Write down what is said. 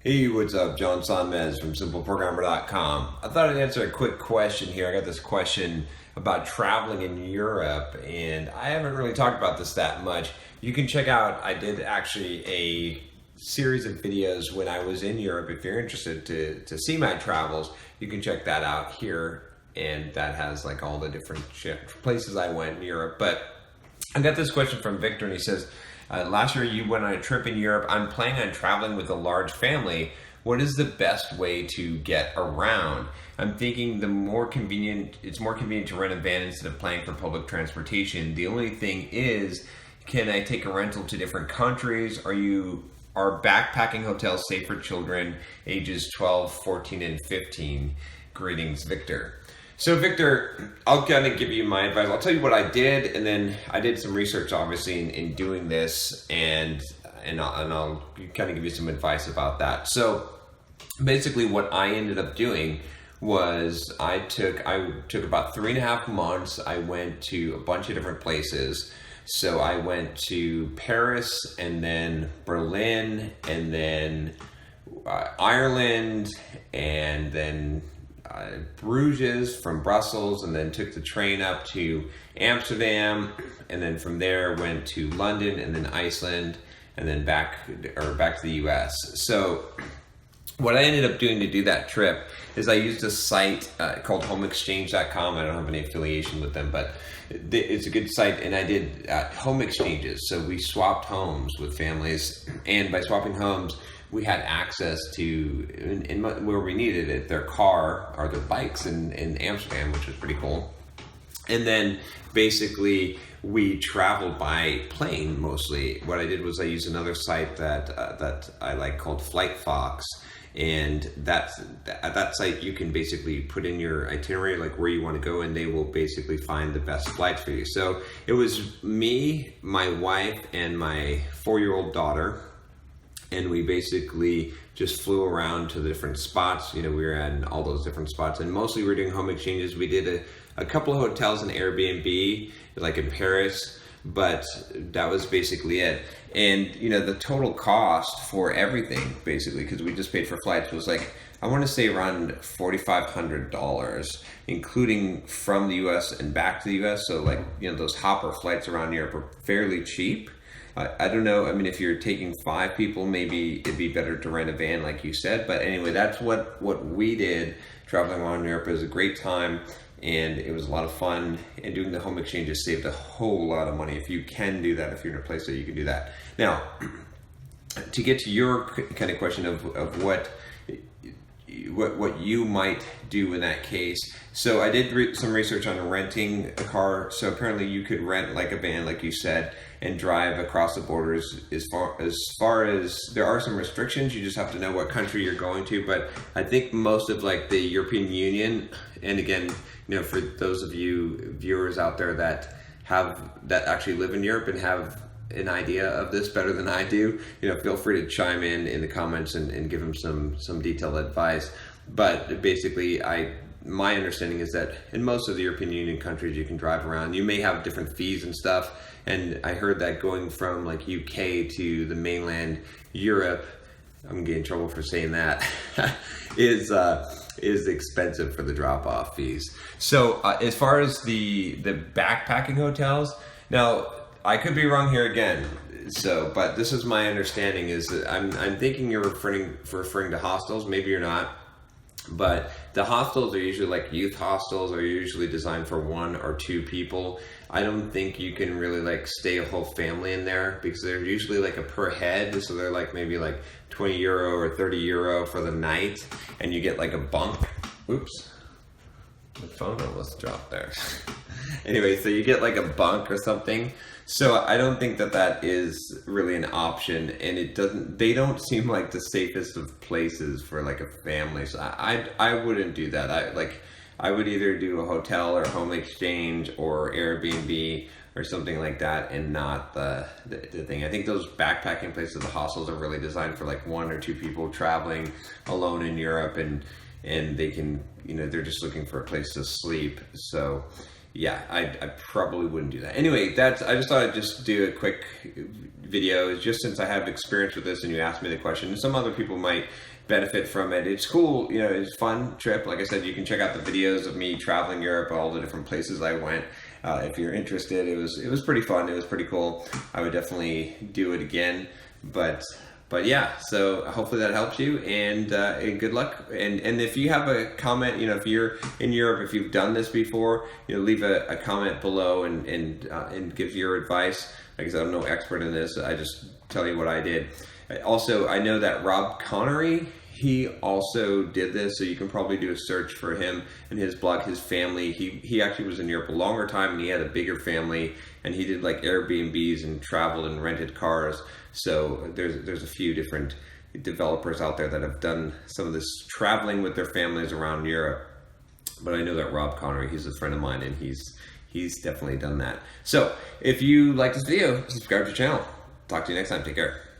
Hey, what's up? John Sonmez from SimpleProgrammer.com. I thought I'd answer a quick question here. I got this question about traveling in Europe, and I haven't really talked about this that much. You can check out, I did actually a series of videos when I was in Europe. If you're interested to see my travels, you can check that out here, and that has like all the different places I went in Europe. But I got this question from Victor, and he says, last year you went on a trip in Europe. I'm planning on traveling with a large family. What is the best way to get around? I'm thinking it's more convenient to rent a van instead of paying for public transportation. The only thing is, can I take a rental to different countries? Are backpacking hotels safe for children ages 12, 14, and 15? Greetings, Victor. So Victor, I'll kind of give you my advice. I'll tell you what I did, and then I did some research, obviously, in doing this, and I'll kind of give you some advice about that. So basically, what I ended up doing was I took about 3.5 months. I went to a bunch of different places. So I went to Paris, and then Berlin, and then Ireland, and then Bruges from Brussels, and then took the train up to Amsterdam, and then from there went to London, and then Iceland, and then back to the US. So what I ended up doing to do that trip is I used a site called homeexchange.com. I don't have any affiliation with them, but it's a good site, and I did home exchanges. So we swapped homes with families, and by swapping homes, we had access to, where we needed it, their car or their bikes in Amsterdam, which was pretty cool. And then basically we traveled by plane mostly. What I did was I used another site that I like called Flight Fox. And at that site, you can basically put in your itinerary, like where you want to go, and they will basically find the best flights for you. So it was me, my wife, and my 4-year-old daughter. And we basically just flew around to the different spots. We were at all those different spots, and mostly we were doing home exchanges. We did a couple of hotels and Airbnb, like in Paris, but that was basically it. And the total cost for everything, basically, because we just paid for flights, was like, I want to say around $4,500, including from the US and back to the US. So those hopper flights around Europe are fairly cheap. I don't know. I mean, if you're taking 5 people, maybe it'd be better to rent a van, like you said. But anyway, that's what we did. Traveling around Europe. It was a great time, and it was a lot of fun. And doing the home exchanges saved a whole lot of money. If you can do that, if you're in a place that you can do that. Now, to get to your kind of question of what you might do in that case. So I did some research on renting a car. So apparently you could rent like a van, like you said, and drive across the borders. As far as there are some restrictions, you just have to know what country you're going to. But I think most of like the European Union, and again, for those of you viewers out there that actually live in Europe and have an idea of this better than I do, feel free to chime in the comments and give them some detailed advice. But basically, my understanding is that in most of the European Union countries, you can drive around. You may have different fees and stuff. And I heard that going from like UK to the mainland Europe, I'm gonna get in trouble for saying that, is expensive for the drop-off fees. So as far as the backpacking hotels, now I could be wrong here again. But this is my understanding, is that I'm thinking you're referring to hostels. Maybe you're not. But the hostels are usually like youth hostels, are usually designed for 1 or 2 people. I don't think you can really like stay a whole family in there, because they're usually like a per head. So they're like maybe like €20 or €30 for the night, and you get like a bunk. Oops, the phone almost dropped there. Anyway, so you get like a bunk or something. So I don't think that is really an option, and they don't seem like the safest of places for like a family. So I wouldn't do that. I would either do a hotel or home exchange or Airbnb or something like that, and not the thing. I think those backpacking places, the hostels, are really designed for like 1 or 2 people traveling alone in Europe, and they can, they're just looking for a place to sleep. So yeah, I probably wouldn't do that. Anyway, I just thought I'd just do a quick video, just since I have experience with this and you asked me the question. And some other people might benefit from it. It's cool, it's a fun trip. Like I said, you can check out the videos of me traveling Europe, all the different places I went. If you're interested, it was pretty fun. It was pretty cool. I would definitely do it again. But yeah, so hopefully that helps you, and good luck. And if you have a comment, if you're in Europe, if you've done this before, leave a comment below and give your advice. Like I said, I'm no expert in this. I just tell you what I did. Also, I know that Rob Connery, he also did this, so you can probably do a search for him and his blog, his family. He actually was in Europe a longer time, and he had a bigger family, and he did like Airbnbs and traveled and rented cars. So there's a few different developers out there that have done some of this traveling with their families around Europe. But I know that Rob Connery, he's a friend of mine, and he's definitely done that. So if you like this video, subscribe to the channel. Talk to you next time. Take care.